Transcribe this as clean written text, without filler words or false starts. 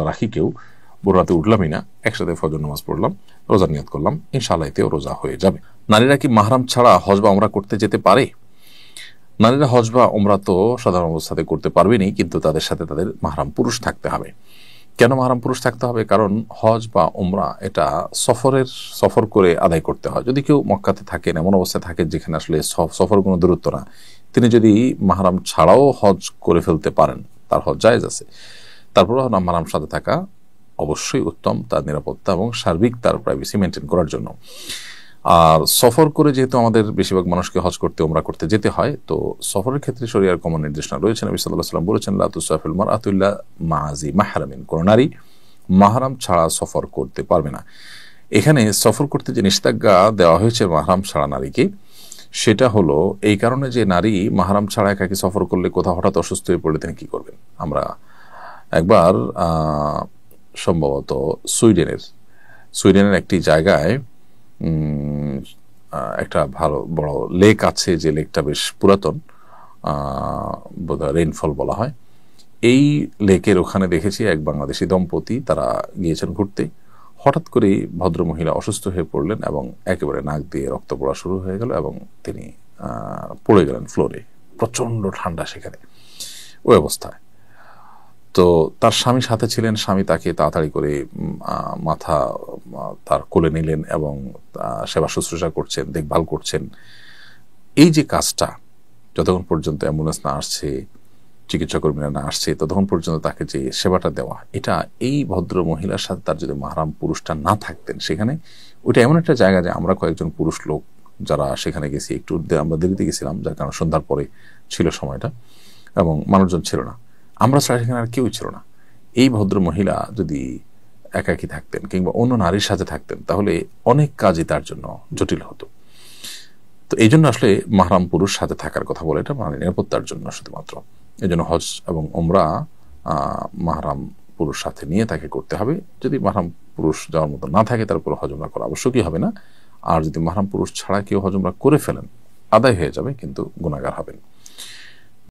রাখি কেউ ভোর রাতে উঠলামই না, একসাথে ফজর নামাজ পড়লাম, রোজার নিয়ত করলাম, ইনশাআল্লাহ এতেও রোজা হয়ে যাবে। নারীরা কি মাহরাম ছাড়া হজ বা ওমরা করতে যেতে পারে? নারীরা হজ বা ওমরা তো সাধারণ অবস্থাতে করতে পারবেনই, কিন্তু তাদের সাথে তাদের মাহরাম পুরুষ থাকতে হবে। কেন মাহরাম পুরুষ থাকতে হবে? কারণ হজ বা ওমরা এটা সফর করে আদায় করতে হয়। যদি কেউ মক্কাতে থাকেন, এমন অবস্থায় থাকেন যেখানে আসলে সফর কোনো দূরত্ব না, তিনি যদি মাহরাম ছাড়াও হজ করে ফেলতে পারেন, তার হজ জায়েজ আছে। তারপরেও মাহরাম সাথে থাকা অবশ্যই উত্তম, তার নিরাপত্তা এবং সার্বিক তার প্রাইভেসি মেনটেন করার জন্য। আর সফর করে যেহেতু আমাদের বেশিরভাগ মানুষকে হজ করতে ওমরা করতে যেতে হয়, তো সফরের ক্ষেত্রে শরিয়ার কমন নির্দেশনা রয়েছে। নবী সাল্লাল্লাহু আলাইহি ওয়াসাল্লাম বলেছেন, লা তুসাফিল মারআতু ইল্লা মা'যি মাহরামিন, কোন নারী মাহরাম ছাড়া সফর করতে পারবে না। এখানে সফর করতে যে নিষেধাজ্ঞা দেওয়া হয়েছে মাহরাম ছাড়া নারীকে, সেটা হলো এই কারণে যে নারী মাহরাম ছাড়া একাকী সফর করলে কোথাও হঠাৎ অসুস্থ হয়ে পড়লে তিনি কি করবেন। আমরা একবার সম্ভবত সুইডেনের একটি জায়গায় একটা ভালো বড় লেক আছে, যে লেকটা বেশ পুরাতন, বোধহয় রেইনফল বলা হয়। এই লেকের ওখানে দেখেছি এক বাংলাদেশি দম্পতি, তারা গিয়েছেন ঘুরতে। হঠাৎ করেই ভদ্রমহিলা অসুস্থ হয়ে পড়লেন এবং একেবারে নাক দিয়ে রক্ত পড়া শুরু হয়ে গেল এবং তিনি পড়ে গেলেন ফ্লোরে। প্রচন্ড ঠান্ডা সেখানে, ওই অবস্থায়। তো তার স্বামী সাথে ছিলেন, স্বামী তাকে তাড়াতাড়ি করে মাথা তার কোলে নিলেন এবং সেবা শুশ্রূষা করছেন, দেখভাল করছেন। এই যে কাজটা, যতক্ষণ পর্যন্ত অ্যাম্বুলেন্স না আসছে, চিকিৎসা কর্মীরা না আসছে, ততক্ষণ পর্যন্ত তাকে যে সেবাটা দেওয়া, এটা এই ভদ্র মহিলার সাথে তার যদি মাহরাম পুরুষটা না থাকতেন সেখানে, ওইটা এমন একটা জায়গা যে আমরা কয়েকজন পুরুষ লোক যারা সেখানে গেছি, একটু আমরা দেরিতে গেছিলাম, যার কারণে সন্ধ্যার পরে ছিল সময়টা এবং মানুষজন ছিল না, আমরা ছাড়া সেখানে আর কেউই ছিল না। এই ভদ্র মহিলা যদি একাকী থাকতেন কিংবা অন্য নারীর সাথে থাকতেন, তাহলে অনেক কাজই তার জন্য জটিল হতো। তো এই জন্য আসলে মাহরাম পুরুষ সাথে থাকার কথা বলে, এটা মানে নিরাপত্তার জন্য শুধুমাত্র। এই জন্য হজ এবং ওমরা মাহরাম পুরুষ সাথে নিয়ে তাকে করতে হবে। যদি মাহরাম পুরুষ যাওয়ার মতো না থাকে, তারপর হজ ওমরা করা আবশ্যকই হবে না। আর যদি মাহরাম পুরুষ ছাড়া কেউ হজ ওমরা করে ফেলেন, আদায় হয়ে যাবে, কিন্তু গুনাহগার হবেন।